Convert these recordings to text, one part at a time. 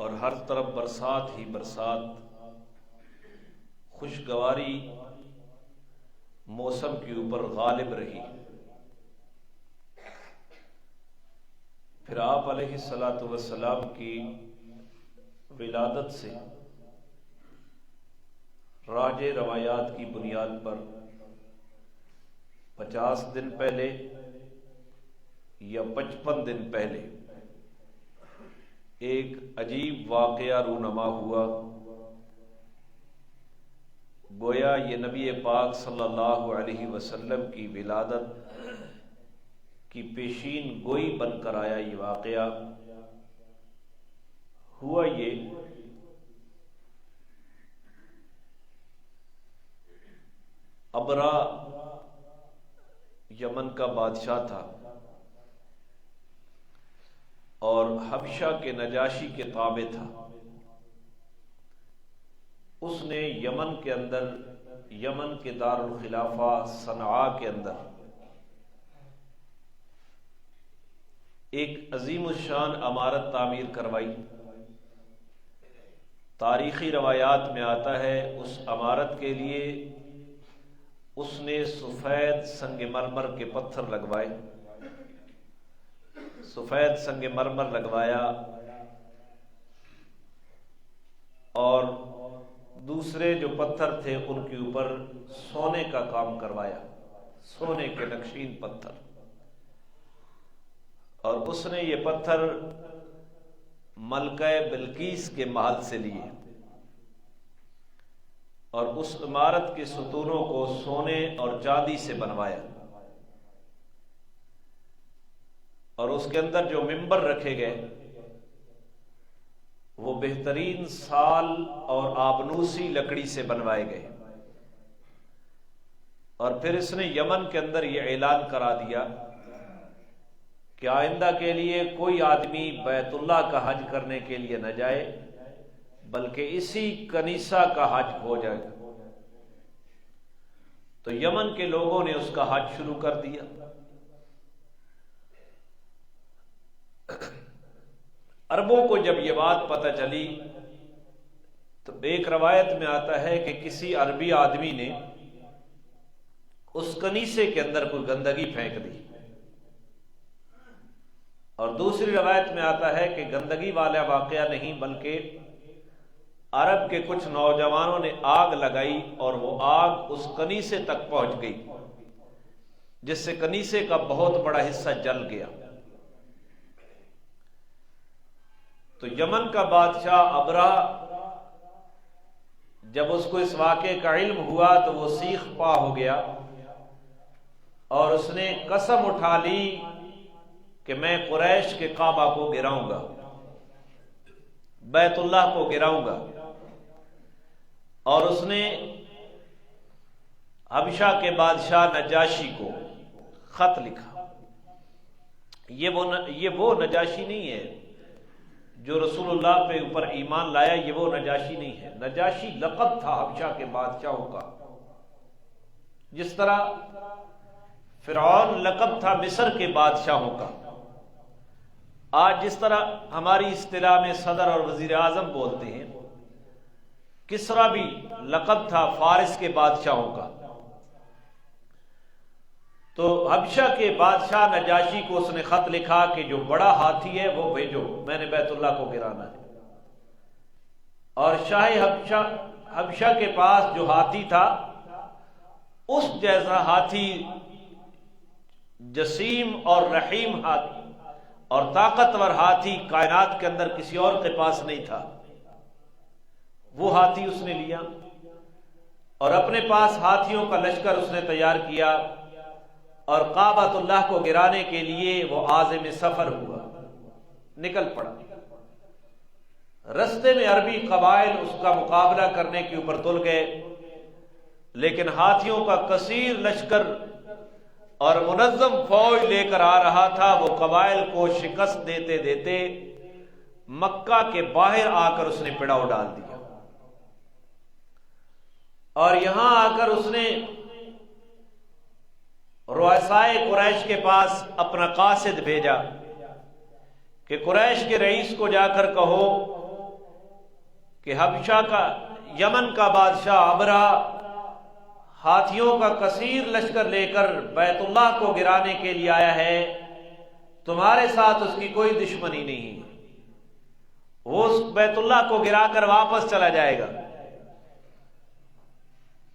اور ہر طرف برسات ہی برسات، خوشگواری موسم کے اوپر غالب رہی۔ پھر آپ علیہ الصلاۃ والسلام کی ولادت سے راج روایات کی بنیاد پر 50 دن پہلے یا 55 دن پہلے ایک عجیب واقعہ رونما ہوا۔ گویا یہ نبی پاک صلی اللہ علیہ وسلم کی ولادت کی پیشین گوئی بن کر آیا۔ یہ واقعہ ہوا یہ ابرا یمن کا بادشاہ تھا اور حبشہ کے نجاشی کے تابع تھا۔ اس نے یمن کے اندر، یمن کے دارالخلافہ صنعاء کے اندر ایک عظیم الشان عمارت تعمیر کروائی۔ تاریخی روایات میں آتا ہے اس عمارت کے لیے اس نے سفید سنگ مرمر کے پتھر لگوائے، سفید سنگ مرمر لگوایا، اور دوسرے جو پتھر تھے ان کے اوپر سونے کا کام کروایا، سونے کے نقشین پتھر۔ اور اس نے یہ پتھر ملکہ بلقیس کے محل سے لیے اور اس عمارت کے ستونوں کو سونے اور چاندی سے بنوایا، اور اس کے اندر جو ممبر رکھے گئے وہ بہترین سال اور آبنوسی لکڑی سے بنوائے گئے۔ اور پھر اس نے یمن کے اندر یہ اعلان کرا دیا کہ آئندہ کے لیے کوئی آدمی بیت اللہ کا حج کرنے کے لیے نہ جائے بلکہ اسی کنیسہ کا حج ہو جائے۔ تو یمن کے لوگوں نے اس کا حج شروع کر دیا۔ عربوں کو جب یہ بات پتہ چلی تو ایک روایت میں آتا ہے کہ کسی عربی آدمی نے اس کنیسے کے اندر کوئی گندگی پھینک دی، اور دوسری روایت میں آتا ہے کہ گندگی والا واقعہ نہیں بلکہ عرب کے کچھ نوجوانوں نے آگ لگائی اور وہ آگ اس کنیسے تک پہنچ گئی، جس سے کنیسے کا بہت بڑا حصہ جل گیا۔ تو یمن کا بادشاہ ابرا جب اس کو اس واقعے کا علم ہوا تو وہ سیخ پا ہو گیا اور اس نے قسم اٹھا لی کہ میں قریش کے کعبہ کو گراؤں گا، بیت اللہ کو گراؤں گا۔ اور اس نے حبشہ کے بادشاہ نجاشی کو خط لکھا۔ یہ وہ نجاشی نہیں ہے جو رسول اللہ پہ اوپر ایمان لایا، یہ وہ نجاشی نہیں ہے۔ نجاشی لقب تھا حبشہ کے بادشاہوں کا، جس طرح فرعون لقب تھا مصر کے بادشاہوں کا۔ آج جس طرح ہماری اصطلاح میں صدر اور وزیر اعظم بولتے ہیں، کسرا بھی لقب تھا فارس کے بادشاہوں کا۔ تو حبشہ کے بادشاہ نجاشی کو اس نے خط لکھا کہ جو بڑا ہاتھی ہے وہ بھیجو، میں نے بیت اللہ کو گرانا ہے۔ اور شاہ حبشہ کے پاس جو ہاتھی تھا اس جیسا ہاتھی، جسیم اور رحیم ہاتھی اور طاقتور ہاتھی کائنات کے اندر کسی اور کے پاس نہیں تھا۔ وہ ہاتھی اس نے لیا اور اپنے پاس ہاتھیوں کا لشکر اس نے تیار کیا، اور کعبۃ اللہ کو گرانے کے لیے وہ عازم سفر ہوا، نکل پڑا۔ رستے میں عربی قبائل اس کا مقابلہ کرنے کے اوپر تل گئے، لیکن ہاتھیوں کا کثیر لشکر اور منظم فوج لے کر آ رہا تھا۔ وہ قبائل کو شکست دیتے دیتے مکہ کے باہر آ کر اس نے پڑاؤ ڈال دیا، اور یہاں آ کر اس نے رؤسائے قریش کے پاس اپنا قاصد بھیجا کہ قریش کے رئیس کو جا کر کہو کہ حبشہ کا یمن کا بادشاہ ابرہہ ہاتھیوں کا کثیر لشکر لے کر بیت اللہ کو گرانے کے لیے آیا ہے، تمہارے ساتھ اس کی کوئی دشمنی نہیں، وہ اس بیت اللہ کو گرا کر واپس چلا جائے گا،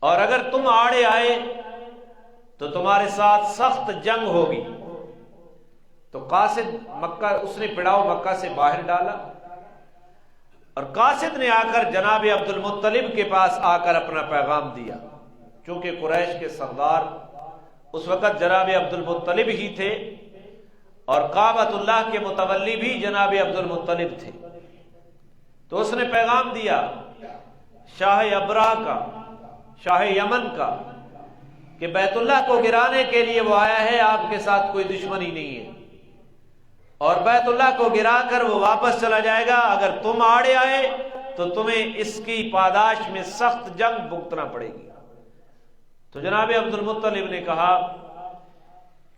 اور اگر تم آڑے آئے تو تمہارے ساتھ سخت جنگ ہوگی۔ تو قاصد مکہ، اس نے پڑاؤ مکہ سے باہر ڈالا، اور قاصد نے آ کر جناب عبد المطلب کے پاس آ کر اپنا پیغام دیا، چونکہ قریش کے سردار اس وقت جناب عبد المطلب ہی تھے، اور کعبۃ اللہ کے متولی بھی جناب عبد المطلب تھے۔ تو اس نے پیغام دیا شاہ ابرہہ کا، شاہ یمن کا، کہ بیت اللہ کو گرانے کے لیے وہ آیا ہے، آپ کے ساتھ کوئی دشمنی نہیں ہے، اور بیت اللہ کو گرا کر وہ واپس چلا جائے گا، اگر تم آڑے آئے تو تمہیں اس کی پاداش میں سخت جنگ بھگتنا پڑے گی۔ تو جناب عبد المطلب نے کہا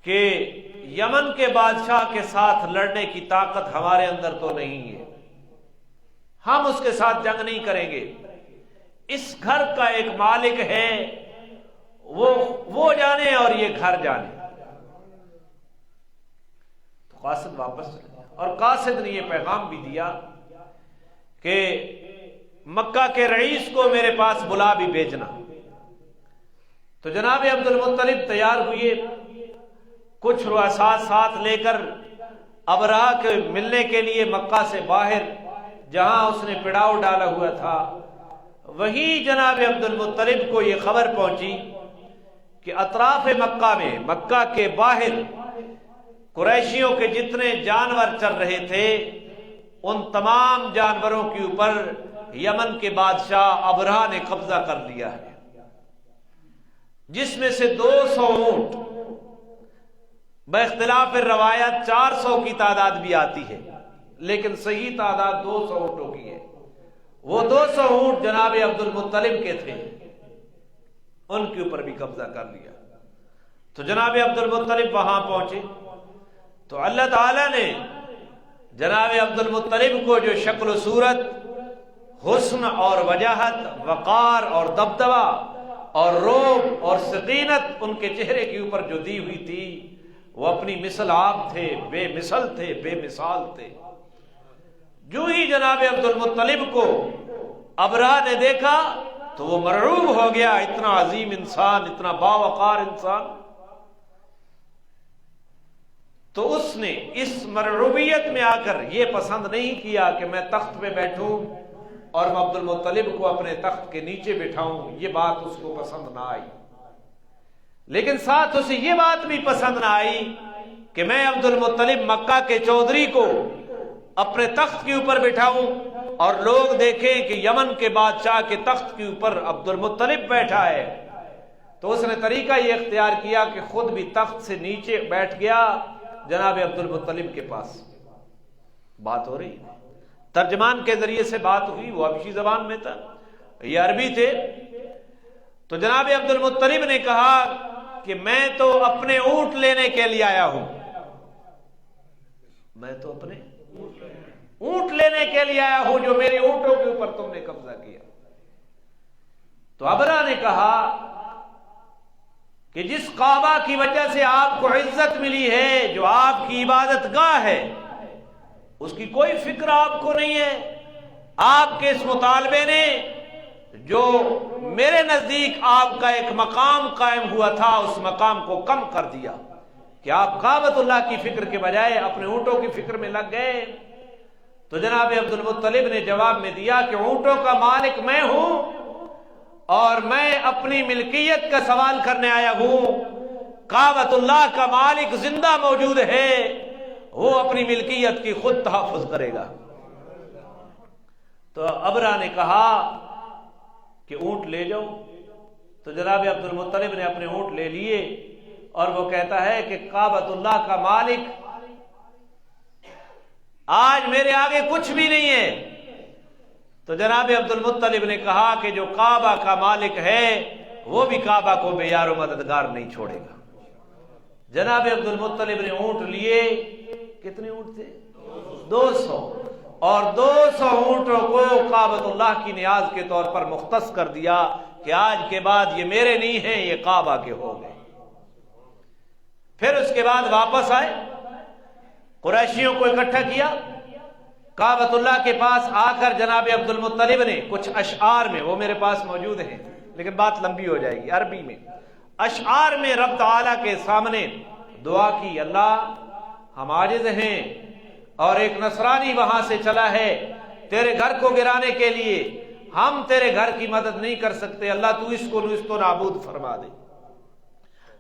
کہ یمن کے بادشاہ کے ساتھ لڑنے کی طاقت ہمارے اندر تو نہیں ہے، ہم اس کے ساتھ جنگ نہیں کریں گے، اس گھر کا ایک مالک ہے، وہ جانے اور یہ گھر جانے۔ تو قاصد واپس چلے گیا، اور قاصد نے یہ پیغام بھی دیا کہ مکہ کے رئیس کو میرے پاس بلا بھی بھیجنا۔ تو جناب عبد المطلب تیار ہوئے، کچھ رؤساء ساتھ لے کر ابرہہ کے ملنے کے لیے مکہ سے باہر جہاں اس نے پڑاؤ ڈالا ہوا تھا، وہیں جناب عبد المطلب کو یہ خبر پہنچی کہ اطراف مکہ میں، مکہ کے باہر قریشیوں کے جتنے جانور چل رہے تھے، ان تمام جانوروں کے اوپر یمن کے بادشاہ ابرہہ نے قبضہ کر لیا ہے، جس میں سے 200 اونٹ، باختلاف روایت 400 کی تعداد بھی آتی ہے، لیکن صحیح تعداد 200 اونٹوں کی ہے۔ وہ 200 اونٹ جناب عبد المطلب کے تھے، ان کے اوپر بھی قبضہ کر لیا۔ تو جناب عبد المطلب وہاں پہنچے تو اللہ تعالیٰ نے جناب عبد المطلب کو جو شکل و صورت، حسن اور وجاہت، وقار اور دبدبہ اور روب اور سکینت ان کے چہرے کے اوپر جو دی ہوئی تھی، وہ اپنی مثل آپ تھے، بے مثل تھے، بے مثال تھے۔ جو ہی جناب عبد المطلب کو ابرہہ نے دیکھا تو وہ مرعوب ہو گیا، اتنا عظیم انسان، اتنا باوقار انسان۔ تو اس نے اس مرعوبیت میں آ کر یہ پسند نہیں کیا کہ میں تخت پہ بیٹھوں اور میں عبد المطلب کو اپنے تخت کے نیچے بٹھاؤں، یہ بات اس کو پسند نہ آئی، لیکن ساتھ اسے یہ بات بھی پسند نہ آئی کہ میں عبد المطلب مکہ کے چودھری کو اپنے تخت کے اوپر بٹھاؤں اور لوگ دیکھیں کہ یمن کے بادشاہ کے تخت کے اوپر عبد المطلب بیٹھا ہے۔ تو اس نے طریقہ یہ اختیار کیا کہ خود بھی تخت سے نیچے بیٹھ گیا جناب عبد المطلب کے پاس۔ بات ہو رہی ہے، ترجمان کے ذریعے سے بات ہوئی، وہ حبشی زبان میں تھا، یہ عربی تھے۔ تو جناب عبد المطلب نے کہا کہ میں تو اپنے اونٹ لینے کے لیے آیا ہوں، میں تو اپنے اونٹ لینے کے لیے آیا ہوں، جو میرے اونٹوں کے اوپر تم نے قبضہ کیا۔ تو ابرہہ نے کہا کہ جس کعبہ کی وجہ سے آپ کو عزت ملی ہے، جو آپ کی عبادت گاہ ہے، اس کی کوئی فکر آپ کو نہیں ہے۔ آپ کے اس مطالبے نے جو میرے نزدیک آپ کا ایک مقام قائم ہوا تھا، اس مقام کو کم کر دیا کہ آپ کعبۃ اللہ کی فکر کے بجائے اپنے اونٹوں کی فکر میں لگ گئے۔ تو جناب عبد المطلب نے جواب میں دیا کہ اونٹوں کا مالک میں ہوں، اور میں اپنی ملکیت کا سوال کرنے آیا ہوں۔ کعبۃ اللہ کا مالک زندہ موجود ہے، وہ اپنی ملکیت کی خود تحفظ کرے گا۔ تو ابرہہ نے کہا کہ اونٹ لے جاؤ۔ تو جناب عبد المطلب نے اپنے اونٹ لے لیے، اور وہ کہتا ہے کہ کعبۃ اللہ کا مالک آج میرے آگے کچھ بھی نہیں ہے۔ تو جناب عبد المطلب نے کہا کہ جو کعبہ کا مالک ہے وہ بھی کعبہ کو بے یار و مددگار نہیں چھوڑے گا۔ جناب عبد المطلب نے اونٹ لیے، کتنے اونٹ تھے؟ 200۔ اور 200 اونٹوں کو کعبۃ اللہ کی نیاز کے طور پر مختص کر دیا کہ آج کے بعد یہ میرے نہیں ہیں، یہ کعبہ کے ہو گئے۔ پھر اس کے بعد واپس آئے، قریشیوں کو اکٹھا کیا، کعبۃ اللہ کے پاس آ کر جناب عبد المطلب نے کچھ اشعار میں، وہ میرے پاس موجود ہیں لیکن بات لمبی ہو جائے گی، عربی میں اشعار میں رب تعالیٰ کے سامنے دعا کی، اللہ ہم عاجز ہیں اور ایک نصرانی وہاں سے چلا ہے تیرے گھر کو گرانے کے لیے، ہم تیرے گھر کی مدد نہیں کر سکتے، اللہ تو اس کو نیست و نابود فرما دے۔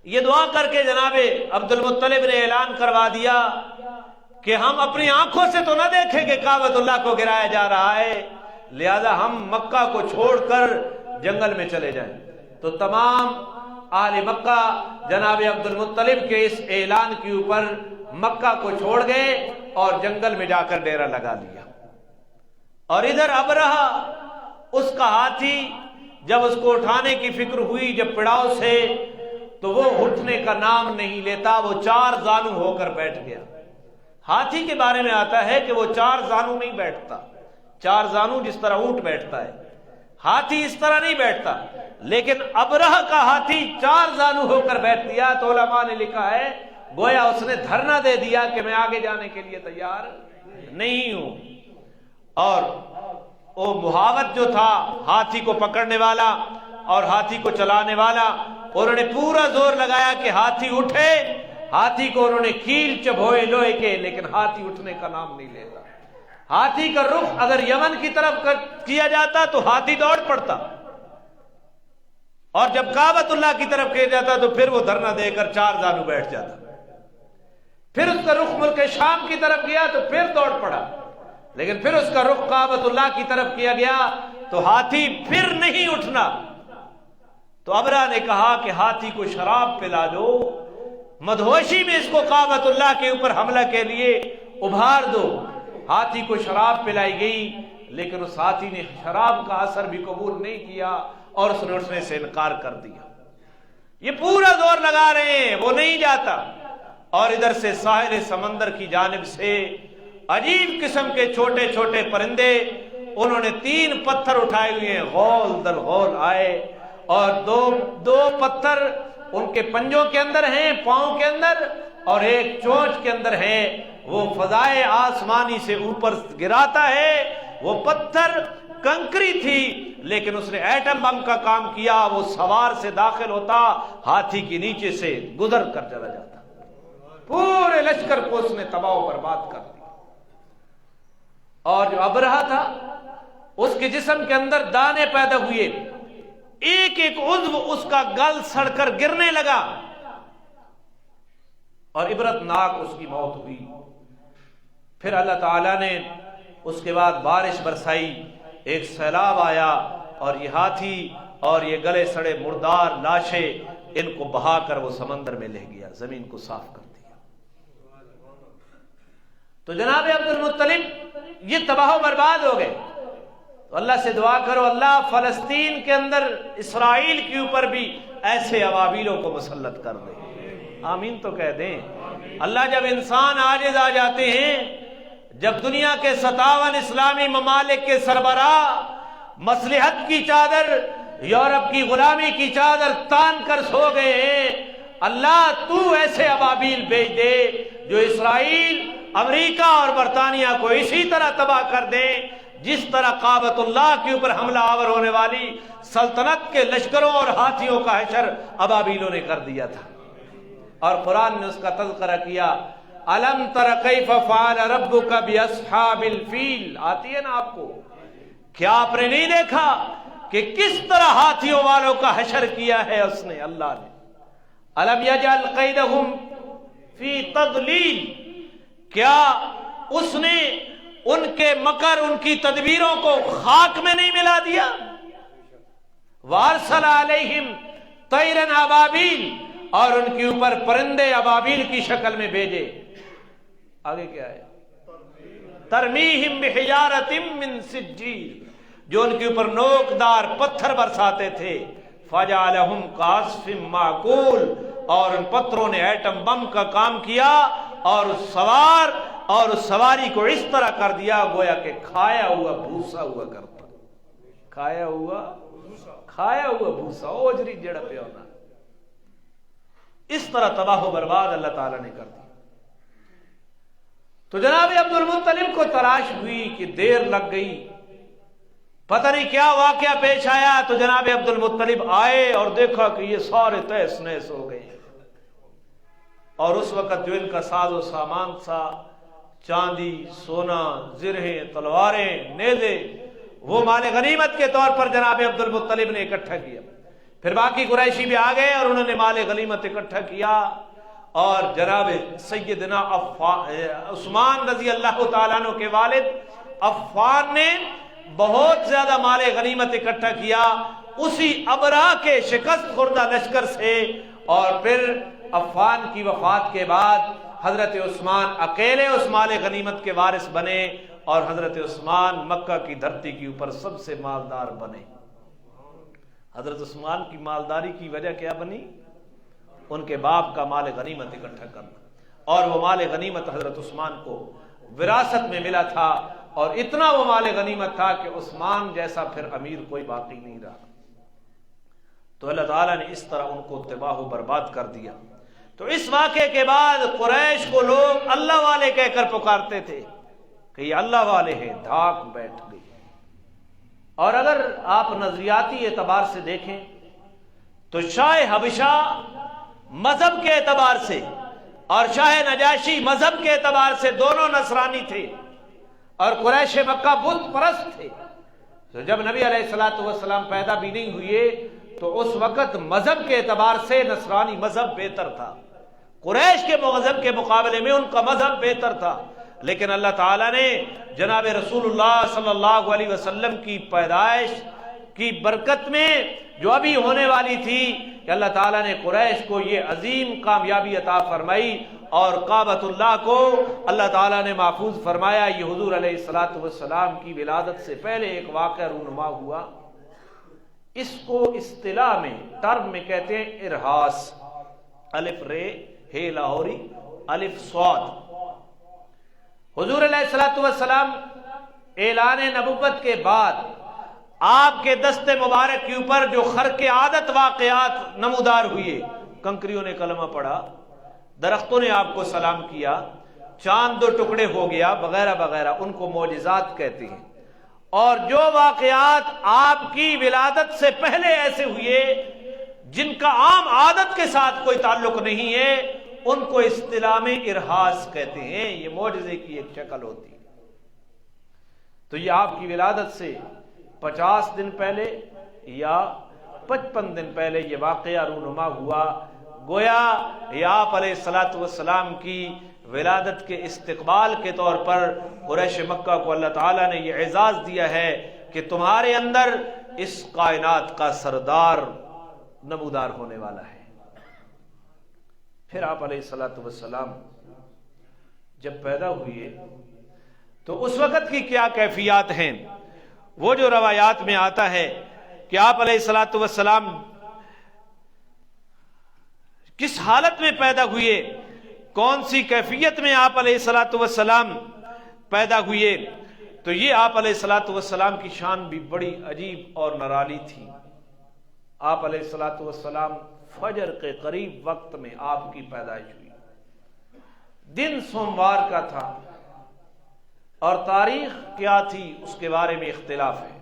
یہ دعا کر کے جناب عبد المطلب نے اعلان کروا دیا کہ ہم اپنی آنکھوں سے تو نہ دیکھیں کہ کعبۃ اللہ کو گرایا جا رہا ہے، لہذا ہم مکہ کو چھوڑ کر جنگل میں چلے جائیں۔ تو تمام اہل مکہ جناب عبد المطلب کے اس اعلان کے اوپر مکہ کو چھوڑ گئے اور جنگل میں جا کر ڈیرا لگا لیا۔ اور ادھر ابرہہ اس کا ہاتھی جب اس کو اٹھانے کی فکر ہوئی جب پڑاؤ سے، تو وہ اٹھنے کا نام نہیں لیتا، وہ 4 زانو ہو کر بیٹھ گیا۔ ہاتھی کے بارے میں آتا ہے کہ وہ 4 زانو نہیں بیٹھتا، 4 زانو جس طرح اونٹ بیٹھتا ہے، ہاتھی اس طرح نہیں بیٹھتا، لیکن ابرہہ کا ہاتھی 4 زانو ہو کر بیٹھ گیا۔ تو علماء نے لکھا ہے گویا اس نے دھرنا دے دیا کہ میں آگے جانے کے لیے تیار نہیں ہوں۔ اور وہ محاوت جو تھا ہاتھی کو پکڑنے والا اور ہاتھی کو چلانے والا، انہوں نے پورا زور لگایا کہ ہاتھی اٹھے، ہاتھی کو انہوں نے کیل چبھوئے لوہے کے، لیکن ہاتھی اٹھنے کا نام نہیں لیتا۔ ہاتھی کا رخ اگر یمن کی طرف کیا جاتا تو ہاتھی دوڑ پڑتا، اور جب کعبۃ اللہ کی طرف کیا جاتا تو پھر وہ دھرنا دے کر 4 زانو بیٹھ جاتا۔ پھر اس کا رخ ملک شام کی طرف گیا تو پھر دوڑ پڑا، لیکن پھر اس کا رخ کعبۃ اللہ کی طرف کیا گیا تو ہاتھی پھر نہیں اٹھنا۔ تو ابرہہ نے کہا کہ ہاتھی کو شراب پلا دو، مدہوشی میں اس کو کعبۃ اللہ کے اوپر حملہ کے لیے ابھار دو۔ ہاتھی کو شراب پلائی گئی، لیکن اس ہاتھی نے شراب کا اثر بھی قبول نہیں کیا اور اس نے اٹھنے سے انکار کر دیا۔ یہ پورا زور لگا رہے ہیں، وہ نہیں جاتا۔ اور ادھر سے ساحل سمندر کی جانب سے عجیب قسم کے چھوٹے چھوٹے پرندے، انہوں نے 3 پتھر اٹھائے ہوئے ہیں، غول در غول آئے، اور دو پتھر ان کے پنجوں کے اندر ہیں، پاؤں کے اندر، اور ایک چونچ کے اندر ہے۔ وہ فضائے آسمانی سے اوپر گراتا ہے۔ وہ پتھر کنکری تھی، لیکن اس نے ایٹم بم کا کام کیا۔ وہ سوار سے داخل ہوتا، ہاتھی کے نیچے سے گزر کر چلا جاتا، پورے لشکر کو اس نے تباہ و برباد کر دیا۔ اور جو ابرہہ تھا اس کے جسم کے اندر دانے پیدا ہوئے، ایک ایک عضو اس کا گل سڑ کر گرنے لگا، اور عبرت ناک اس کی موت ہوئی۔ پھر اللہ تعالیٰ نے اس کے بعد بارش برسائی، ایک سیلاب آیا، اور یہ ہاتھی اور یہ گلے سڑے مردار لاشیں ان کو بہا کر وہ سمندر میں لے گیا، زمین کو صاف کر دیا۔ تو جناب عبد المطلب یہ تباہ و برباد ہو گئے۔ تو اللہ سے دعا کرو اللہ فلسطین کے اندر اسرائیل کے اوپر بھی ایسے ابابیلوں کو مسلط کر دے، آمین تو کہہ دیں۔ اللہ جب انسان عاجز آ جاتے ہیں، جب دنیا کے 57 اسلامی ممالک کے سربراہ مصلحت کی چادر، یورپ کی غلامی کی چادر تان کر سو گئے ہیں، اللہ تو ایسے ابابیل بھیج دے جو اسرائیل، امریکہ اور برطانیہ کو اسی طرح تباہ کر دیں جس طرح کعبۃ اللہ کے اوپر حملہ آور ہونے والی سلطنت کے لشکروں اور ہاتھیوں کا حشر ابابیلوں نے کر دیا تھا۔ اور قرآن نے اس کا تذکرہ کیا، الم تر کیف فعل ربک باصحاب الفیل، آتی ہے نا آپ کو، کیا آپ نے نہیں دیکھا کہ کس طرح ہاتھیوں والوں کا حشر کیا ہے اس نے، اللہ نے۔ الم یجعل قیدہم فی تضلیل، کیا اس نے ان کے مکر، ان کی تدبیروں کو خاک میں نہیں ملا دیا؟ وارسل علیہم طیرا ابابیل، اور ان کے اوپر پرندے ابابیل کی شکل میں بھیجے۔ آگے کیا ہے؟ ترمیہم بحجارۃ من سجیل، جو ان کے اوپر نوکدار پتھر برساتے تھے، فجعلہم کعصف ماکول، اور ان پتھروں نے ایٹم بم کا کام کیا، اور سوار اور اس سواری کو اس طرح کر دیا گویا کہ کھایا ہوا بھوسا ہوا کرتا، کھایا ہوا بھوسا اوجری جڑ پہ ہونا، اس طرح تباہ و برباد اللہ تعالیٰ نے کر دی۔ تو جناب عبد المطلب کو تلاش ہوئی کہ دیر لگ گئی، پتہ نہیں کیا واقعہ پیش آیا، تو جناب عبد المطلب آئے اور دیکھا کہ یہ سارے تہس نہس ہو گئے، اور اس وقت جو ان کا ساز و سامان تھا، چاندی، سونا، زرہیں، تلواریں، نیزے، وہ مال غنیمت کے طور پر جناب عبد المطلب نے اکٹھا کیا۔ پھر باقی قریشی بھی آ گئے اور انہوں نے مال غنیمت اکٹھا کیا، اور جناب سیدنا عثمان رضی اللہ تعالیٰ عنہ کے والد عفان نے بہت زیادہ مال غنیمت اکٹھا کیا اسی ابرا کے شکست خوردہ لشکر سے، اور پھر عفان کی وفات کے بعد حضرت عثمان اکیلے اس مال غنیمت کے وارث بنے، اور حضرت عثمان مکہ کی دھرتی کے اوپر سب سے مالدار بنے۔ حضرت عثمان کی مالداری کی وجہ کیا بنی؟ ان کے باپ کا مال غنیمت اکٹھا کرنا، اور وہ مال غنیمت حضرت عثمان کو وراثت میں ملا تھا، اور اتنا وہ مال غنیمت تھا کہ عثمان جیسا پھر امیر کوئی باقی نہیں رہا۔ تو اللہ تعالیٰ نے اس طرح ان کو تباہ و برباد کر دیا۔ تو اس واقعے کے بعد قریش کو لوگ اللہ والے کہہ کر پکارتے تھے کہ یہ اللہ والے ہیں، دھاک بیٹھ گئی۔ اور اگر آپ نظریاتی اعتبار سے دیکھیں تو شاہ حبشہ مذہب کے اعتبار سے اور شاہ نجاشی مذہب کے اعتبار سے دونوں نصرانی تھے، اور قریش مکہ بت پرست تھے۔ تو جب نبی علیہ الصلوۃ والسلام پیدا بھی نہیں ہوئے تو اس وقت مذہب کے اعتبار سے نصرانی مذہب بہتر تھا، قریش کے مذہب کے مقابلے میں ان کا مذہب بہتر تھا۔ لیکن اللہ تعالیٰ نے جناب رسول اللہ صلی اللہ علیہ وسلم کی پیدائش کی برکت میں جو ابھی ہونے والی تھی کہ اللہ تعالیٰ نے قریش کو یہ عظیم کامیابی عطا فرمائی، اور کعبۃ اللہ کو اللہ تعالیٰ نے محفوظ فرمایا۔ یہ حضور علیہ الصلوۃ والسلام کی ولادت سے پہلے ایک واقعہ رونما ہوا، اس کو اصطلاح میں ٹرم میں کہتے ہیں ارہاس، الف رے ہے لاہوری الف صاد۔ حضور علیہ الصلوۃ والسلام اعلان نبوت کے بعد آپ کے دست مبارک کے اوپر جو خرق عادت واقعات نمودار ہوئے، کنکریوں نے کلمہ پڑھا، درختوں نے آپ کو سلام کیا، چاند دو ٹکڑے ہو گیا، وغیرہ وغیرہ، ان کو معجزات کہتے ہیں۔ اور جو واقعات آپ کی ولادت سے پہلے ایسے ہوئے جن کا عام عادت کے ساتھ کوئی تعلق نہیں ہے، ان کو اصطلاح میں ارہاس کہتے ہیں۔ یہ معجزے کی ایک شکل ہوتی ہے۔ تو یہ آپ کی ولادت سے 50 دن پہلے یا 55 دن پہلے یہ واقعہ رونما ہوا، گویا یہ آپ علیہ الصلوۃ والسلام کی ولادت کے استقبال کے طور پر قریش مکہ کو اللہ تعالیٰ نے یہ اعزاز دیا ہے کہ تمہارے اندر اس کائنات کا سردار نمودار ہونے والا ہے۔ پھر آپ علیہ الصلوۃ والسلام جب پیدا ہوئے تو اس وقت کی کیا کیفیات ہیں، وہ جو روایات میں آتا ہے کہ آپ علیہ الصلوۃ والسلام کس حالت میں پیدا ہوئے، کون سی کیفیت میں آپ علیہ الصلوۃ والسلام پیدا ہوئے، تو یہ آپ علیہ الصلوۃ والسلام کی شان بھی بڑی عجیب اور نرالی تھی۔ آپ علیہ الصلوۃ والسلام فجر کے قریب وقت میں آپ کی پیدائش ہوئی، دن سوموار کا تھا، اور تاریخ کیا تھی اس کے بارے میں اختلاف ہے۔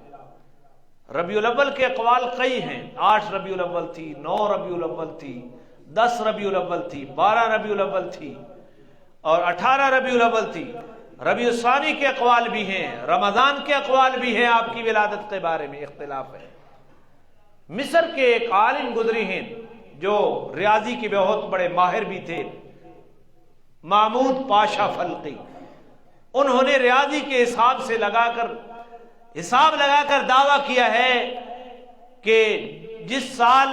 ربیع الاول کے اقوال کئی ہیں، 8 ربیع الاول تھی، 9 ربیع الاول تھی، 10 ربیع الاول تھی، 12 ربیع الاول تھی، اور 18 ربیع الاول تھی۔ ربیع الثانی کے اقوال بھی ہیں، رمضان کے اقوال بھی ہیں، آپ کی ولادت کے بارے میں اختلاف ہے۔ مصر کے ایک عالم گزری ہیں جو ریاضی کے بہت بڑے ماہر بھی تھے، محمود پاشا فلقی، انہوں نے ریاضی کے حساب لگا کر دعویٰ کیا ہے کہ جس سال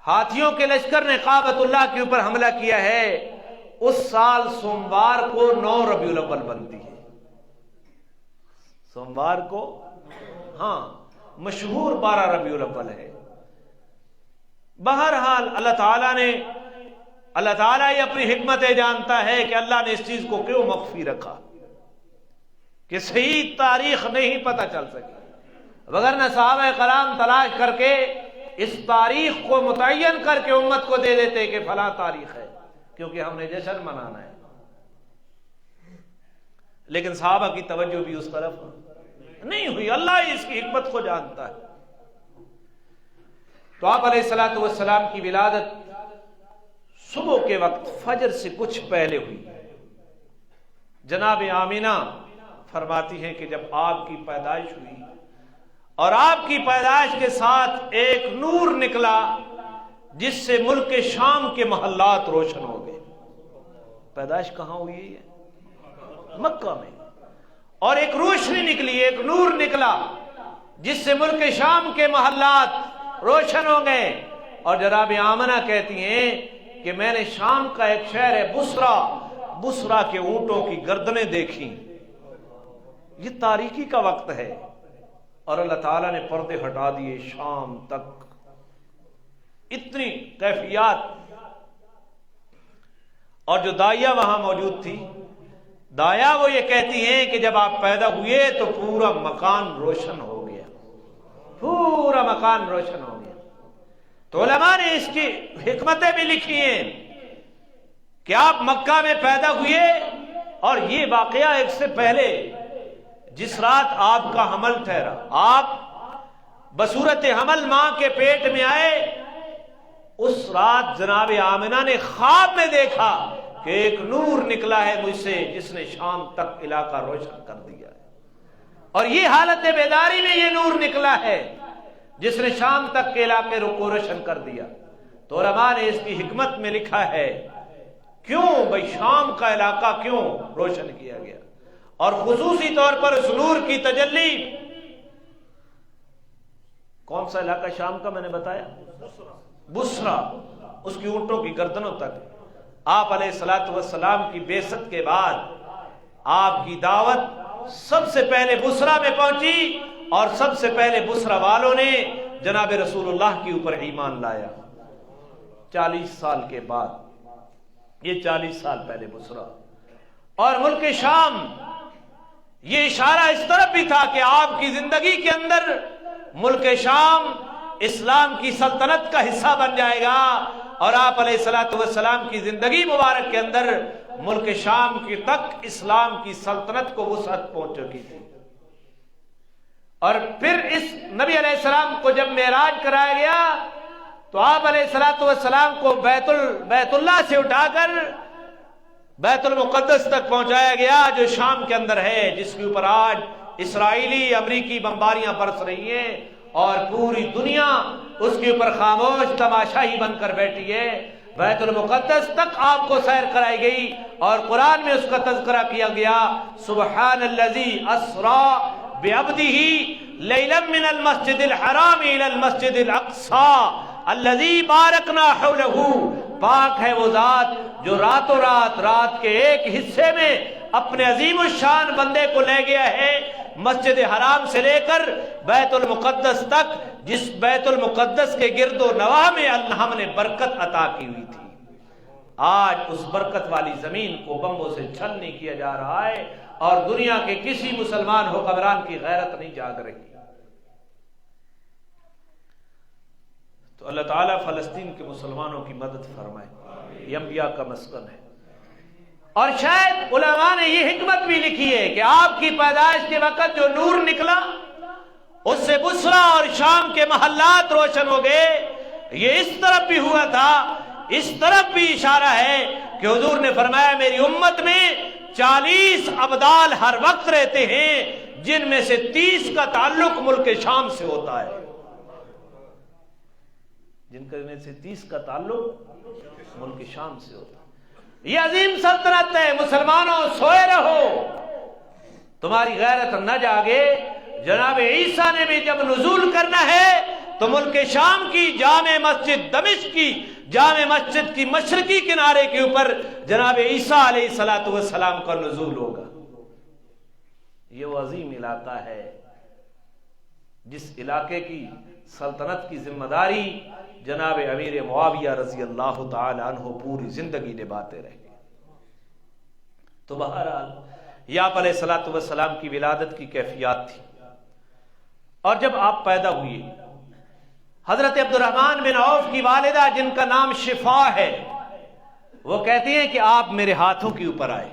ہاتھیوں کے لشکر نے کعبۃ اللہ کے اوپر حملہ کیا ہے اس سال سوموار کو 9 ربیع الاول بنتی ہے۔ سوموار کو ہاں مشہور 12 ربیع الاول ہے۔ بہرحال اللہ تعالیٰ نے اللہ تعالیٰ یہ اپنی حکمتیں جانتا ہے کہ اللہ نے اس چیز کو کیوں مخفی رکھا کہ صحیح تاریخ نہیں پتہ چل سکی، وگرنہ صحابہ کرام تلاش کر کے اس تاریخ کو متعین کر کے امت کو دے دیتے کہ فلاں تاریخ ہے، کیونکہ ہم نے جشن منانا ہے۔ لیکن صحابہ کی توجہ بھی اس طرف نہیں ہوئی، اللہ ہی اس کی حکمت کو جانتا ہے۔ تو آپ علیہ الصلوۃ والسلام کی ولادت صبح کے وقت فجر سے کچھ پہلے ہوئی۔ جناب آمینہ فرماتی ہیں کہ جب آپ کی پیدائش ہوئی اور آپ کی پیدائش کے ساتھ ایک نور نکلا جس سے ملک شام کے محلات روشن ہو گئے۔ پیدائش کہاں ہوئی ہے؟ مکہ میں۔ اور ایک روشنی نکلی، ایک نور نکلا جس سے ملک شام کے محلات روشن ہو گئے۔ اور جناب آمنہ کہتی ہیں کہ میں نے شام کا ایک شہر ہے بصرہ کے اونٹوں کی گردنیں دیکھی۔ یہ تاریکی کا وقت ہے اور اللہ تعالیٰ نے پردے ہٹا دیے شام تک۔ اتنی کیفیات۔ اور جو داعیہ وہاں موجود تھی، داعیہ وہ یہ کہتی ہیں کہ جب آپ پیدا ہوئے تو پورا مکان روشن ہو گیا، پورا مکان روشن ہو گیا۔ تو علماء نے اس کی حکمتیں بھی لکھی ہیں کہ آپ مکہ میں پیدا ہوئے، اور یہ واقعہ ایک سے پہلے جس رات آپ کا حمل ٹھہرا، آپ بصورت حمل ماں کے پیٹ میں آئے، اس رات جناب آمنہ نے خواب میں دیکھا کہ ایک نور نکلا ہے مجھ سے جس نے شام تک علاقہ روشن کر دیا ہے۔ اور یہ حالت بیداری میں یہ نور نکلا ہے جس نے شام تک کے علاقے کو روشن کر دیا۔ تو علماء نے اس کی حکمت میں لکھا ہے کیوں بھائی شام کا علاقہ کیوں روشن کیا گیا، اور خصوصی طور پر اس نور کی تجلی کون سا علاقہ شام کا میں نے بتایا؟ بصرہ، اس کی اونٹوں کی گردنوں تک۔ آپ علیہ الصلوۃ والسلام کی بعثت کے بعد آپ کی دعوت سب سے پہلے بصرہ میں پہنچی، اور سب سے پہلے بصرہ والوں نے جناب رسول اللہ کے اوپر ایمان لایا 40 سال کے بعد۔ یہ 40 سال پہلے بصرہ۔ اور ملک شام، یہ اشارہ اس طرف بھی تھا کہ آپ کی زندگی کے اندر ملک شام اسلام کی سلطنت کا حصہ بن جائے گا، اور آپ علیہ الصلوۃ والسلام کی زندگی مبارک کے اندر ملک شام کی تک اسلام کی سلطنت کو وسعت پہنچ چکی تھی۔ اور پھر اس نبی علیہ السلام کو جب معراج کرایا گیا تو آپ علیہ الصلوۃ والسلام کو بیت اللہ سے اٹھا کر بیت المقدس تک پہنچایا گیا جو شام کے اندر ہے، جس کے اوپر آج اسرائیلی امریکی بمباریاں برس رہی ہیں، اور پوری دنیا اس کے اوپر خاموش تماشائی بن کر بیٹھی ہے۔ بیت المقدس تک آپ کو سیر کرائی گئی، اور قرآن میں اس کا تذکرہ کیا گیا، سبحان الذی اسری بعبدہ لیلا من المسجد الحرام الی المسجد الاقصی الذی بارکنا حولہ۔ پاک ہے وہ ذات جو راتوں رات کے ایک حصے میں اپنے عظیم الشان بندے کو لے گیا ہے مسجد حرام سے لے کر بیت المقدس تک، جس بیت المقدس کے گرد و نواح میں ہم نے برکت عطا کی ہوئی تھی۔ آج اس برکت والی زمین کو بمبوں سے چھلنی کیا جا رہا ہے، اور دنیا کے کسی مسلمان حکمران کی غیرت نہیں جاگ رہی۔ تو اللہ تعالیٰ فلسطین کے مسلمانوں کی مدد فرمائے، یہ انبیاء کا مسکن ہے۔ اور شاید علماء نے یہ حکمت بھی لکھی ہے کہ آپ کی پیدائش کے وقت جو نور نکلا اس سے بصرہ اور شام کے محلات روشن ہو گئے۔ یہ اس طرف بھی ہوا تھا، اس طرف بھی اشارہ ہے کہ حضور نے فرمایا میری امت میں 40 ابدال ہر وقت رہتے ہیں، جن میں سے 30 کا تعلق ملک شام سے ہوتا ہے، جن میں سے 30 کا تعلق ملک شام سے ہوتا ہے۔ یہ عظیم سلطنت ہے، مسلمانوں سوئے رہو، تمہاری غیرت نہ جاگے۔ جناب عیسیٰ نے بھی جب نزول کرنا ہے تو ملک شام کی جامع مسجد دمشق کی جامع مسجد کی مشرقی کنارے کے اوپر جناب عیسیٰ علیہ الصلوۃ والسلام کا نزول ہوگا۔ یہ وہ عظیم علاقہ ہے جس علاقے کی سلطنت کی ذمہ داری جناب امیر معاویہ رضی اللہ تعالی عنہ پوری زندگی نبھاتے رہے۔ تو بہرحال یا علیہ الصلوۃ والسلام کی ولادت کی کیفیات تھی، اور جب آپ پیدا ہوئے، حضرت عبد الرحمن بن عوف کی والدہ جن کا نام شفا ہے، وہ کہتی ہیں کہ آپ میرے ہاتھوں کے اوپر آئے،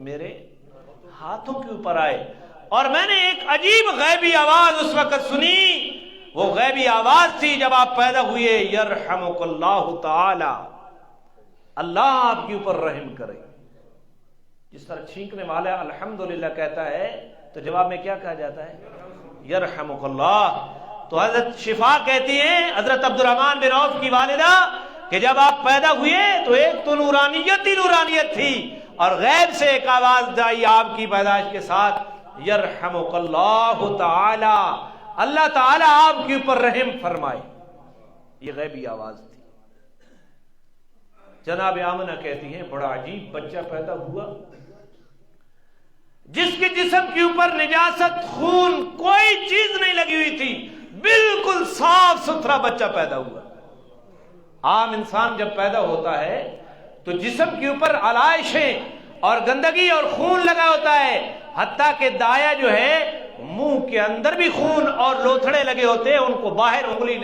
میرے ہاتھوں کے اوپر آئے، اور میں نے ایک عجیب غیبی آواز اس وقت سنی۔ وہ غیبی آواز تھی جب آپ پیدا ہوئے، یرحمک اللہ تعالی، اللہ آپ کے اوپر رحم کرے۔ جس طرح چھینکنے والا الحمدللہ کہتا ہے تو جواب میں کیا کہا جاتا ہے؟ یرحمک اللہ۔ تو حضرت شفا کہتی ہیں، حضرت عبد الرحمن بن عوف کی والدہ، کہ جب آپ پیدا ہوئے تو ایک تو نورانیت ہی نورانیت تھی، اور غیب سے ایک آواز آئی آپ کی پیدائش کے ساتھ، یرحمک اللہ تعالی، اللہ تعالی آپ کے اوپر رحم فرمائے۔ یہ غیبی آواز تھی۔ جناب آمنہ کہتی ہیں بڑا عجیب بچہ پیدا ہوا، جس کے جسم کے اوپر نجاست، خون، کوئی چیز نہیں لگی ہوئی تھی، بالکل صاف ستھرا بچہ پیدا ہوا۔ عام انسان جب پیدا ہوتا ہے تو جسم کے اوپر علائشیں اور گندگی اور خون لگا ہوتا ہے، حتیٰ کہ دایا جو ہے منہ کے اندر بھی خون اور لوتھڑے لگے ہوتے ہیں، ان کو باہر انگلی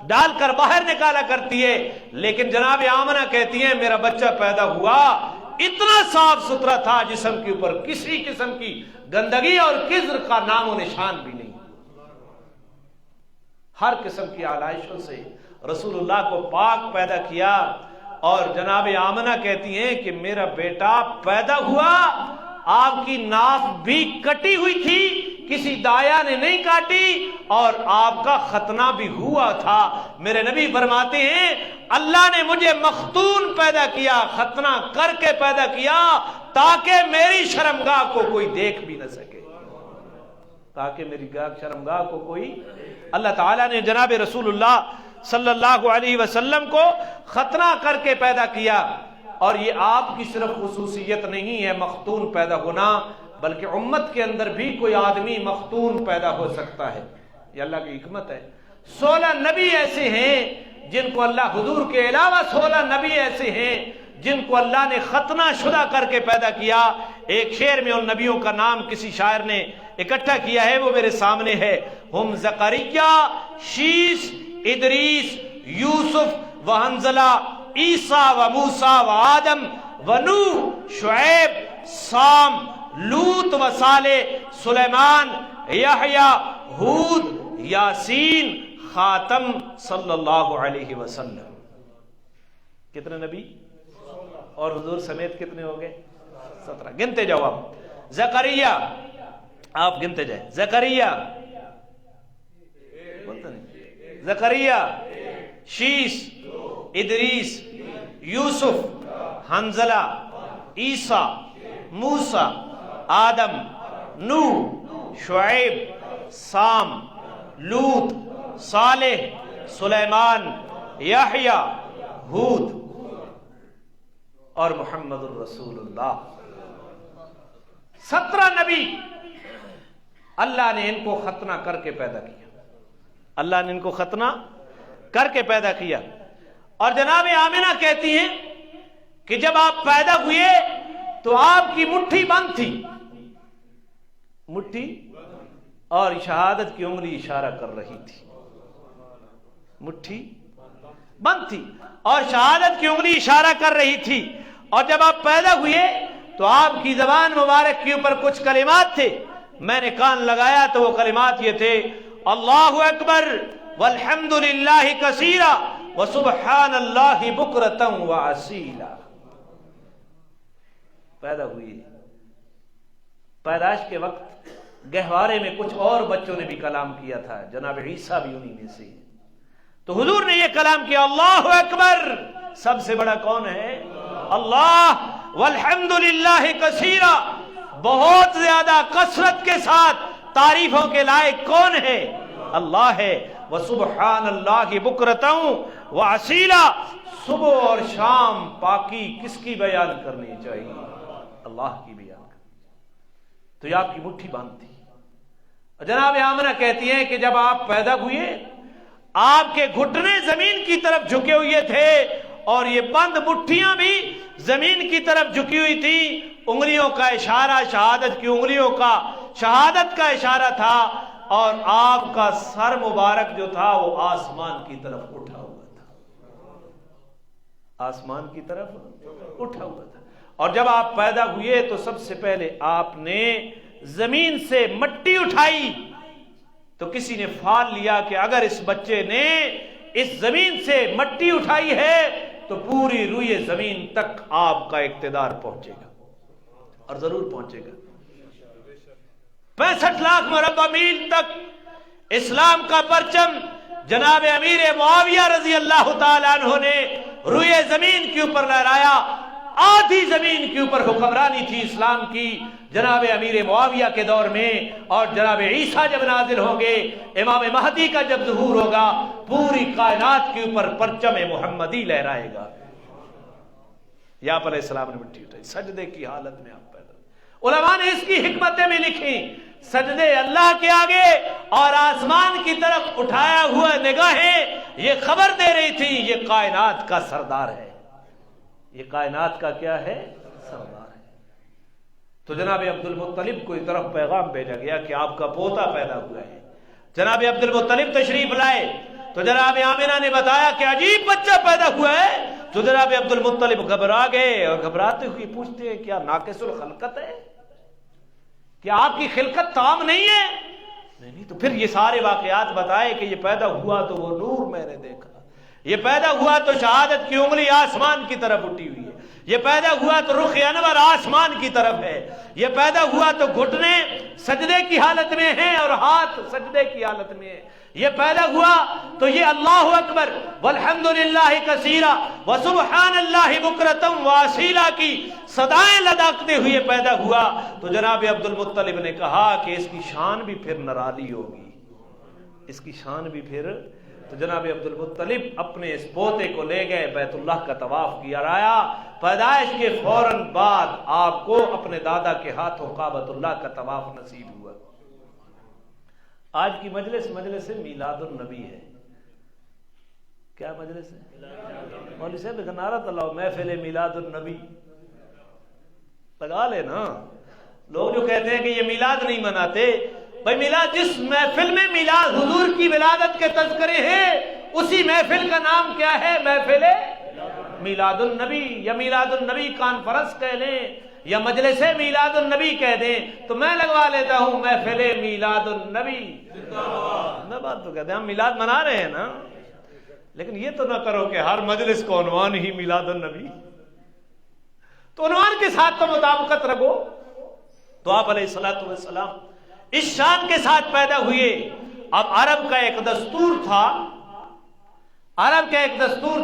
ڈال کر باہر نکالا کرتی ہے۔ لیکن جناب آمنہ کہتی ہیں میرا بچہ پیدا ہوا، اتنا صاف ستھرا تھا، جسم کے اوپر کسی قسم کی گندگی اور قذر کا نام و نشان بھی نہیں، ہر قسم کی آلائشوں سے رسول اللہ کو پاک پیدا کیا۔ اور جناب آمنہ کہتی ہیں کہ میرا بیٹا پیدا ہوا، آپ کی ناف بھی کٹی ہوئی تھی، کسی دایا نے نہیں کاٹی، اور آپ کا ختنہ بھی ہوا تھا۔ میرے نبی فرماتے ہیں اللہ نے مجھے مختون پیدا کیا، ختنہ کر کے پیدا کیا، تاکہ میری شرمگاہ کو کوئی دیکھ بھی نہ سکے، تاکہ میری شرمگاہ کو کوئی۔ اللہ تعالیٰ نے جناب رسول اللہ صلی اللہ علیہ وسلم کو ختنہ کر کے پیدا کیا، اور یہ آپ کی صرف خصوصیت نہیں ہے مختون پیدا ہونا، بلکہ امت کے اندر بھی کوئی آدمی مختون پیدا ہو سکتا ہے، یہ اللہ کی حکمت ہے۔ 16 نبی ایسے ہیں جن کو اللہ، حضور کے علاوہ 16 نبی ایسے ہیں جن کو اللہ نے ختنہ شدہ کر کے پیدا کیا۔ ایک شعر میں ان نبیوں کا نام کسی شاعر نے اکٹھا کیا ہے، وہ میرے سامنے ہے۔ ہم زکریا، شیش، ادریس، یوسف و حنظلہ، عیسیٰ و موسیٰ و آدم و نوح، شعیب، سام، لوط و صالح، سلیمان، یحییٰ، ہود، یاسین، خاتم صلی اللہ علیہ وسلم۔ کتنے نبی اور حضور سمیت کتنے ہو گئے؟ 17۔ گنتے جاؤ آپ۔ زکریا، آپ گنتے جائیں۔ زکریا، بولتا نہیں، زکریا، شیش، ادریس، یوسف، حنظلہ، عیسیٰ، موسیٰ، آدم، نوح، شعیب، سام، لوط، صالح، سلیمان، یحییٰ، ہود، اور محمد الرسول اللہ۔ 17 نبی اللہ نے ان کو ختنہ کر کے پیدا کیا، اللہ نے ان کو ختنہ کر کے پیدا کیا۔ اور جناب آمنہ کہتی ہیں کہ جب آپ پیدا ہوئے تو آپ کی مٹھی بند تھی، مٹھی، اور شہادت کی انگلی اشارہ کر رہی تھی، مٹھی بند تھی اور شہادت کی انگلی اشارہ کر رہی تھی۔ اور جب آپ پیدا ہوئے تو آپ کی زبان مبارک کے اوپر کچھ کلمات تھے، میں نے کان لگایا تو وہ کلمات یہ تھے، اللہ اکبر والحمد للہ کثیرا وسبحان اللہ بکرۃ واسیلا۔ پیدا ہوئی، پیدائش کے وقت گہوارے میں کچھ اور بچوں نے بھی کلام کیا تھا، جناب عیسیٰ بھی انہی میں سے۔ تو حضور نے یہ کلام کیا، اللہ اکبر، سب سے بڑا کون ہے؟ اللہ، والحمد للہ کثیرا، بہت زیادہ کثرت کے ساتھ تعریفوں کے لائق کون ہے؟ اللہ ہے۔ وسبحان اللہ بکرۃ واسیلا، صبح اور شام پاکی کس کی بیان کرنی چاہیے؟ اللہ کی بیان کرنی۔ تو یہ آپ کی مٹھی باندھ تھی۔ جناب آمنہ کہتی ہیں کہ جب آپ پیدا ہوئے آپ کے گھٹنے زمین کی طرف جھکے ہوئے تھے اور یہ بند مٹھیاں بھی زمین کی طرف جھکی ہوئی تھی. انگلیوں کا اشارہ شہادت کی انگلیوں کا شہادت کا اشارہ تھا اور آپ کا سر مبارک جو تھا وہ آسمان کی طرف اٹھا ہوا تھا. آسمان کی طرف اٹھا ہوا تھا. اور جب آپ پیدا ہوئے تو سب سے پہلے آپ نے زمین سے مٹی اٹھائی تو کسی نے فال لیا کہ اگر اس بچے نے اس زمین سے مٹی اٹھائی ہے تو پوری روئے زمین تک آپ کا اقتدار پہنچے گا اور ضرور پہنچے گا. 65 لاکھ مربع میل تک اسلام کا پرچم جناب امیر معاویہ رضی اللہ تعالیٰ عنہ نے روئے زمین کے اوپر لہرایا. آدھی زمین کے اوپر حکمرانی تھی اسلام کی جناب امیر معاویہ کے دور میں، اور جناب عیسیٰ جب نازل ہوں گے، امام مہدی کا جب ظہور ہوگا، پوری کائنات کے اوپر پرچم محمدی لہرائے گا. یعقوب علیہ السلام نے مٹی اٹھائی، سجدے کی حالت میں آپ پیدا. علماء نے اس کی حکمتیں بھی لکھی. سجدے اللہ کے آگے اور آسمان کی طرف اٹھایا ہوا نگاہیں یہ خبر دے رہی تھی یہ کائنات کا سردار ہے، یہ کائنات کا کیا ہے؟ سردار ہے. تو جناب عبد المطلب کو اس طرف پیغام بھیجا گیا کہ آپ کا پوتا پیدا ہوا ہے. جناب عبد المطلب تشریف لائے تو جناب آمنہ نے بتایا کہ عجیب بچہ پیدا ہوا ہے. تو جناب عبد المطلب گھبرا گئے اور گھبراتے ہوئے پوچھتے ہیں کیا ناقص الخلقت ہے؟ کیا آپ کی خلقت تام نہیں ہے؟ نہیں. تو پھر یہ سارے واقعات بتائے کہ یہ پیدا ہوا تو وہ نور میں نے دیکھا، یہ پیدا ہوا تو شہادت کی انگلی آسمان کی طرف اٹھی ہوئی ہے، یہ پیدا ہوا تو رخ انور آسمان کی طرف ہے، یہ پیدا ہوا تو گھٹنے سجدے کی حالت میں ہیں اور ہاتھ سجدے کی حالت میں ہے، یہ پیدا ہوا تو یہ اللہ اکبر والحمدللہ کثیرا وسبحان اللہ بکرتم واصیلا کی صدائیں لداکتے ہوئے پیدا ہوا. تو جناب عبد المطلب نے کہا کہ اس کی شان بھی پھر نرالی ہوگی، اس کی شان بھی پھر. تو جناب عبد المطلب اپنے اس پوتے کو لے گئے، بیت اللہ کا طواف کیا رایا. پیدائش کے فوراً بعد آپ کو اپنے دادا کے ہاتھوں کعبۃ اللہ کا طواف نصیب ہوا. آج کی مجلس میلاد النبی ہے. کیا مجلس ہے؟ مولوی صاحب کا نعرہ تو لاؤ، محفل میلاد النبی لگا لے نا. لوگ جو کہتے ہیں کہ یہ میلاد نہیں مناتے، بھائی میلاد جس محفل میں میلاد حضور کی ولادت کے تذکرے ہیں اسی محفل کا نام کیا ہے؟ محفل میلاد النبی، یا میلاد النبی کانفرنس کہہ لیں یا مجلس میلاد النبی کہہ دیں. تو میں لگوا لیتا ہوں محفل میلاد النبی. میں بات تو کہتے ہیں ہم میلاد منا رہے ہیں نا، لیکن یہ تو نہ کرو کہ ہر مجلس کو عنوان ہی میلاد النبی. تو عنوان کے ساتھ تو مطابقت رکھو. تو آپ علیہ الصلوۃ والسلام اس شان کے ساتھ پیدا ہوئے. اب عرب کا ایک دستور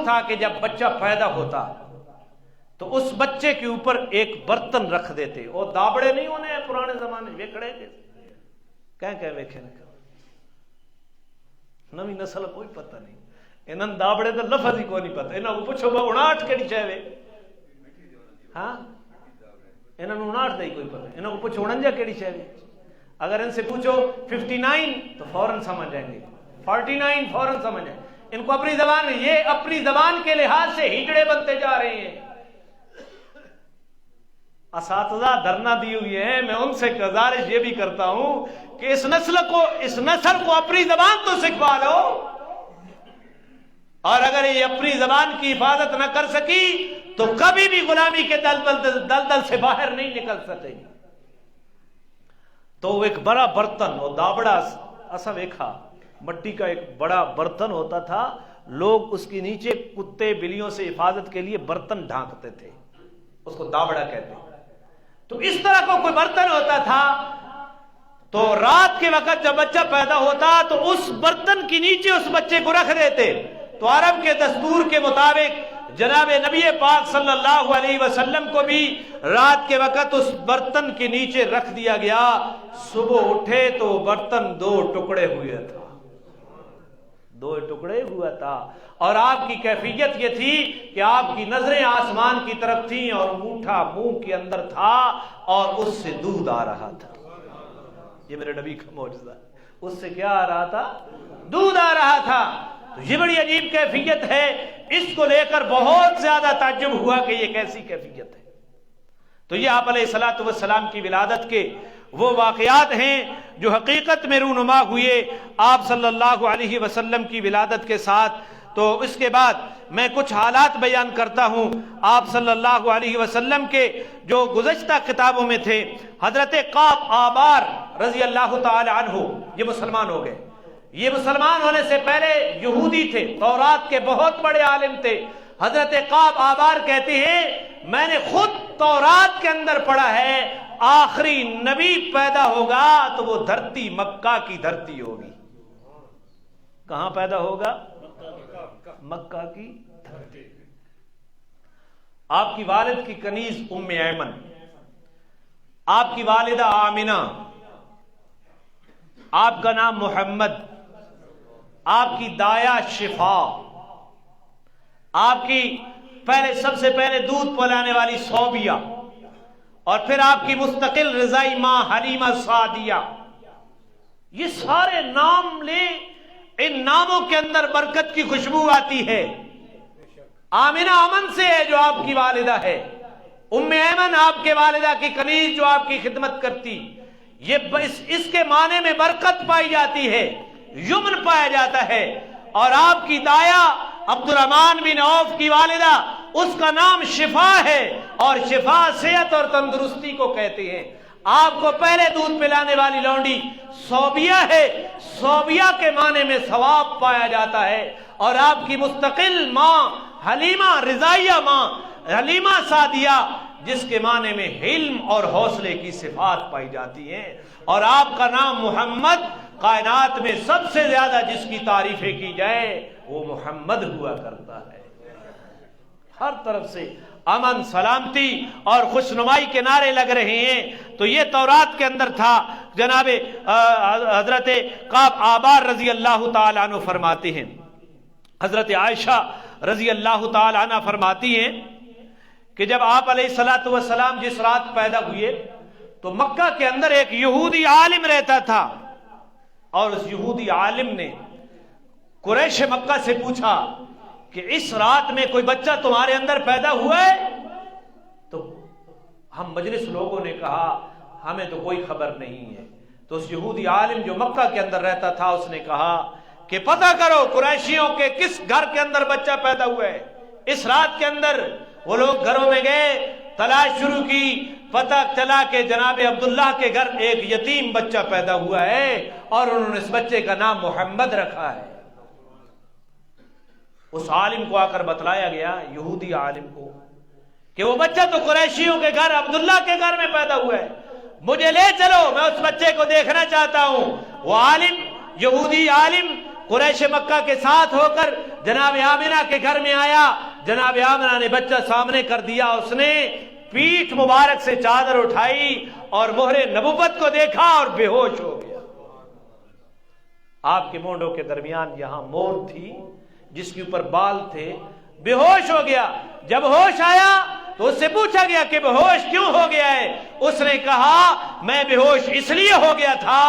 تھا کہ جب بچہ پیدا ہوتا تو اس بچے کے اوپر ایک برتن رکھ دیتے. وہ دابڑے نہیں ہونے ہیں پرانے زمانے ویکڑے کے کہ ویکھے نوی نسل کوئی پتہ نہیں، انہوں دابڑے دا لفظ ہی کوئی نہیں پتہ. انہوں کو پوچھو با اڑاٹ کیڑی چاہے، ہاں انہوں نے اڑاٹ دا ہی کوئی پتہ. انہوں کو پوچھو 49 کیڑی چاہے، اگر ان سے پوچھو 59 تو فوراً سمجھ جائیں گے، 49 فوراً سمجھ جائیں. ان کو اپنی زبان، یہ اپنی زبان کے لحاظ سے ہجڑے بنتے جا رہے ہیں. اساتذہ دھرنا دی ہوئی ہے، میں ان سے گزارش یہ بھی کرتا ہوں کہ اس نسل کو اپنی زبان تو سکھوا لو، اور اگر یہ اپنی زبان کی حفاظت نہ کر سکی تو کبھی بھی غلامی کے دلدل سے باہر نہیں نکل سکے گی. تو ایک بڑا برتن اور دابڑا ایسا دیکھا، مٹی کا ایک بڑا برتن ہوتا تھا. لوگ اس کے نیچے کتے بلیوں سے حفاظت کے لیے برتن ڈھانکتے تھے، اس کو دابڑا کہتے. تو اس طرح کا کوئی برتن ہوتا تھا. تو رات کے وقت جب بچہ پیدا ہوتا تو اس برتن کے نیچے اس بچے کو رکھ دیتے. تو عرب کے دستور کے مطابق جناب نبی پاک صلی اللہ علیہ وسلم کو بھی رات کے وقت اس برتن کے نیچے رکھ دیا گیا. صبح اٹھے تو برتن 2 ٹکڑے ہوئے تھا، 2 ٹکڑے ہوا تھا. اور آپ کی کیفیت یہ تھی کہ آپ کی نظریں آسمان کی طرف تھیں اور انگوٹھا منہ کے اندر تھا اور اس سے دودھ آ رہا تھا. یہ میرے نبی کا معجزہ. اس سے کیا آ رہا تھا؟ دودھ آ رہا تھا. تو یہ بڑی عجیب کیفیت ہے، اس کو لے کر بہت زیادہ تعجب ہوا کہ یہ کیسی کیفیت ہے۔ تو یہ آپ علیہ الصلوۃ والسلام کی ولادت کے وہ واقعات ہیں جو حقیقت میں رونما ہوئے آپ صلی اللہ علیہ وسلم کی ولادت کے ساتھ۔ تو اس کے بعد میں کچھ حالات بیان کرتا ہوں آپ صلی اللہ علیہ وسلم کے جو گزشتہ کتابوں میں تھے۔ حضرت قعب آبار رضی اللہ تعالی عنہ یہ مسلمان ہو گئے۔ یہ مسلمان ہونے سے پہلے یہودی تھے، تورات کے بہت بڑے عالم تھے۔ حضرت قعب آبار کہتے ہیں میں نے خود تورات کے اندر پڑھا ہے آخری نبی پیدا ہوگا تو وہ دھرتی مکہ کی دھرتی ہوگی۔ کہاں پیدا ہوگا؟ مکہ کی دھرتی۔ آپ کی والد کی کنیز ام ایمن، آپ کی والدہ آمنہ، آپ کا نام محمد، آپ کی دایا شفا، آپ کی سب سے پہلے دودھ پلانے والی صوبیہ، اور پھر آپ کی مستقل رضائی ماں حلیمہ سعدیہ۔ یہ سارے نام لیں، ان ناموں کے اندر برکت کی خوشبو آتی ہے۔ آمنہ امن سے ہے جو آپ کی والدہ ہے، ام ایمن آپ کے والدہ کی کنیز جو آپ کی خدمت کرتی، یہ اس کے معنی میں برکت پائی جاتی ہے، یمن پایا جاتا ہے۔ اور آپ کی دایا عبد الرحمن بن عوف کی والدہ، اس کا نام شفا ہے، اور شفا صحت اور تندرستی کو کہتے ہیں۔ آپ کو پہلے دودھ پلانے والی لونڈی صوبیہ ہے، صوبیہ کے معنی میں ثواب پایا جاتا ہے۔ اور آپ کی مستقل ماں حلیمہ رضائیہ ماں حلیمہ سعدیہ، جس کے معنی میں علم اور حوصلے کی صفات پائی جاتی ہیں۔ اور آپ کا نام محمد، کائنات میں سب سے زیادہ جس کی تعریفیں کی جائے وہ محمد ہوا کرتا ہے۔ ہر طرف سے امن، سلامتی اور خوشنمائی کے نعرے لگ رہے ہیں۔ تو یہ تورات کے اندر تھا۔ جناب حضرت قعب آبار رضی اللہ تعالی عنہ فرماتے ہیں، حضرت عائشہ رضی اللہ تعالی عنہ فرماتی ہیں کہ جب آپ علیہ الصلوۃ والسلام جس رات پیدا ہوئے تو مکہ کے اندر ایک یہودی عالم رہتا تھا، اور اس یہودی عالم نے قریش مکہ سے پوچھا کہ اس رات میں کوئی بچہ تمہارے اندر پیدا ہوا ہے؟ تو ہم مجلس لوگوں نے کہا ہمیں تو کوئی خبر نہیں ہے۔ تو اس یہودی عالم جو مکہ کے اندر رہتا تھا اس نے کہا کہ پتہ کرو قریشیوں کے کس گھر کے اندر بچہ پیدا ہوا ہے۔ اس رات کے اندر وہ لوگ گھروں میں گئے، تلاش شروع کی، پتہ چلا کہ جناب عبداللہ کے گھر ایک یتیم بچہ پیدا ہوا ہے، اور انہوں نے اس بچے کا نام محمد رکھا ہے۔ اس عالم کو آ کر بتلایا گیا، یہودی عالم کو، کہ وہ بچہ تو قریشیوں کے گھر عبداللہ کے گھر میں پیدا ہوا ہے، مجھے لے چلو، میں اس بچے کو دیکھنا چاہتا ہوں۔ وہ عالم، یہودی عالم، قریش مکہ کے ساتھ ہو کر جناب آمنہ کے گھر میں آیا۔ جناب آمنہ نے بچہ سامنے کر دیا، اس نے پیٹھ مبارک سے چادر اٹھائی اور مہر نبوت کو دیکھا اور بے ہوش ہو گیا۔ آپ کے مونڈوں کے درمیان یہاں مور تھی جس کے اوپر بال تھے، بے ہوش ہو گیا۔ جب ہوش آیا تو اس سے پوچھا گیا کہ بے ہوش کیوں ہو گیا ہے؟ اس نے کہا میں بے ہوش اس لیے ہو گیا تھا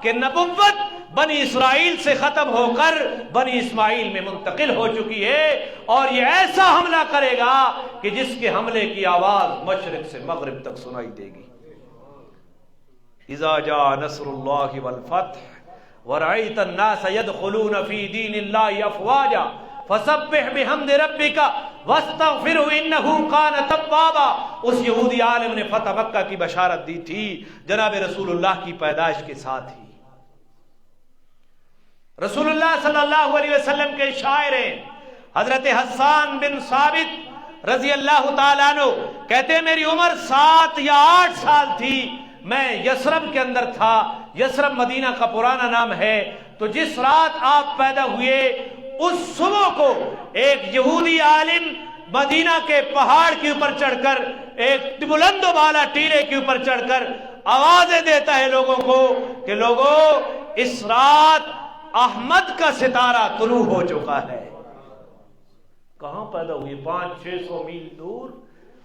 کہ نبوت بنی اسرائیل سے ختم ہو کر بنی اسماعیل میں منتقل ہو چکی ہے، اور یہ ایسا حملہ کرے گا کہ جس کے حملے کی آواز مشرق سے مغرب تک سنائی دے گی۔ اذا جاء نصر اللہ والفتح ورأيت الناس يدخلون في دين الله افواجا فسبح بحمد ربك واستغفره انه كان توابا۔ اس یہودی عالم نے فتح مکہ کی بشارت دی تھی جناب رسول اللہ کی پیدائش کے ساتھ ہی۔ رسول اللہ صلی اللہ علیہ وسلم کے شاعر ہیں حضرت حسان بن ثابت رضی اللہ تعالیٰ عنہ، کہتے ہیں میری عمر 7 یا 8 سال تھی، میں یثرب کے اندر تھا۔ یثرب مدینہ کا پرانا نام ہے۔ تو جس رات آپ پیدا ہوئے اس صبح کو ایک یہودی عالم مدینہ کے پہاڑ کے اوپر چڑھ کر، ایک بلند و بالا ٹیلے کے اوپر چڑھ کر آوازیں دیتا ہے لوگوں کو کہ لوگوں اس رات احمد کا ستارہ طلوع ہو چکا ہے۔ کہاں پیدا ہوئی؟ 500-600 میل دور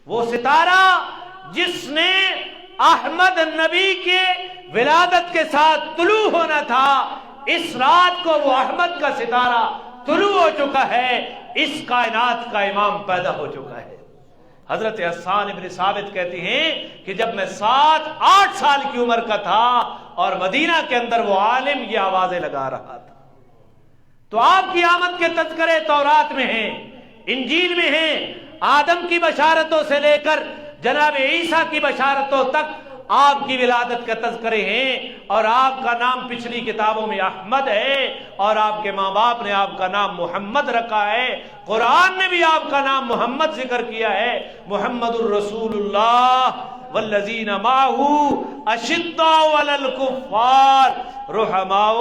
وہ ستارہ جس نے احمد نبی کے ولادت کے ساتھ طلوع ہونا تھا، اس رات کو وہ احمد کا ستارہ طلوع ہو چکا ہے، اس کائنات کا امام پیدا ہو چکا ہے۔ حضرت حسان ابن ثابت کہتے ہیں کہ جب میں 7-8 سال کی عمر کا تھا اور مدینہ کے اندر وہ عالم یہ آوازیں لگا رہا تھا، تو آپ کی آمد کے تذکرے تورات میں ہیں، انجیل میں ہیں، آدم کی بشارتوں سے لے کر جناب عیسیٰ کی بشارتوں تک آپ کی ولادت کا تذکرے ہیں، اور آپ کا نام پچھلی کتابوں میں احمد ہے، اور آپ کے ماں باپ نے آپ کا نام محمد رکھا ہے، قرآن نے بھی آپ کا نام محمد ذکر کیا ہے، محمد الرسول اللہ والذین معہ اشداء علی الکفار رحماء۔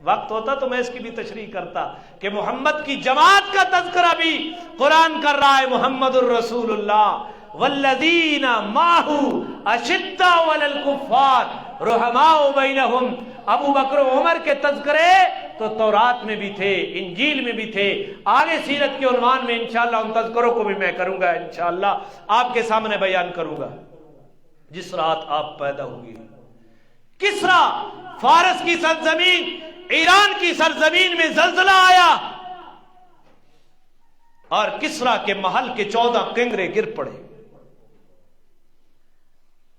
وقت ہوتا تو میں اس کی بھی تشریح کرتا کہ محمد کی جماعت کا تذکرہ بھی قرآن کر رہا ہے، محمد الرسول اللہ والذین معہ اشداء علی الکفار رحماء بینہم۔ ابو بکر و عمر کے تذکرے تو تورات میں بھی تھے، انجیل میں بھی تھے، آگے سیرت کے عنوان میں انشاءاللہ ان تذکروں کو بھی میں کروں گا، انشاءاللہ آپ کے سامنے بیان کروں گا۔ جس رات آپ پیدا ہوئی، کسرا فارس کی سرزمین، ایران کی سرزمین میں زلزلہ آیا اور کسرا کے محل کے 14 کنگرے گر پڑے،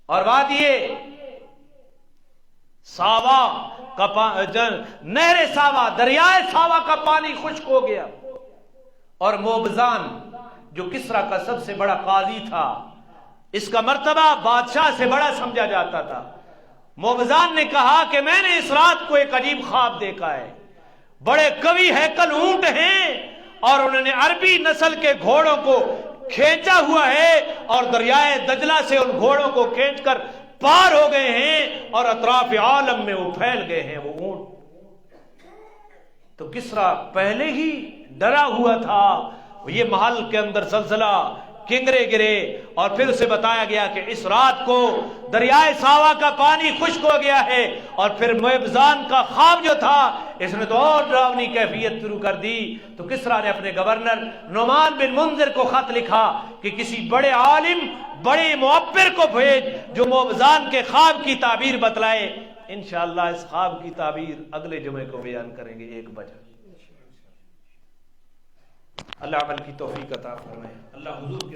اور بات یہ ساوا کا نہر ساوا، دریائے ساوا کا پانی خشک ہو گیا، اور موبزان جو کسرا کا سب سے بڑا قاضی تھا، اس کا مرتبہ بادشاہ سے بڑا سمجھا جاتا تھا، موبزان نے کہا کہ میں نے اس رات کو ایک عجیب خواب دیکھا ہے، بڑے قوی ہیکل اونٹ ہیں اور انہوں نے عربی نسل کے گھوڑوں کو کھینچا ہوا ہے اور دریائے دجلہ سے ان گھوڑوں کو کھینچ کر پار ہو گئے ہیں اور اطراف عالم میں وہ پھیل گئے ہیں وہ اونٹ۔ تو کسرا پہلے ہی ڈرا ہوا تھا، یہ محل کے اندر زلزلہ، کنگرے گرے، اور پھر اسے بتایا گیا کہ اس رات کو دریائے ساوا کا پانی خشک ہو گیا ہے، اور پھر موبزان کا خواب جو تھا اس نے تو اور ڈراؤنی کیفیت شروع کر دی۔ تو کسرا نے اپنے گورنر نعمان بن منذر کو خط لکھا کہ کسی بڑے عالم، بڑے معبر کو بھیج جو موبزان کے خواب کی تعبیر بتلائے۔ انشاءاللہ اس خواب کی تعبیر اگلے جمعے کو بیان کریں گے 1 بجے۔ اللہ عمل کی توفیق عطا فرمائے۔ اللہ حضور کے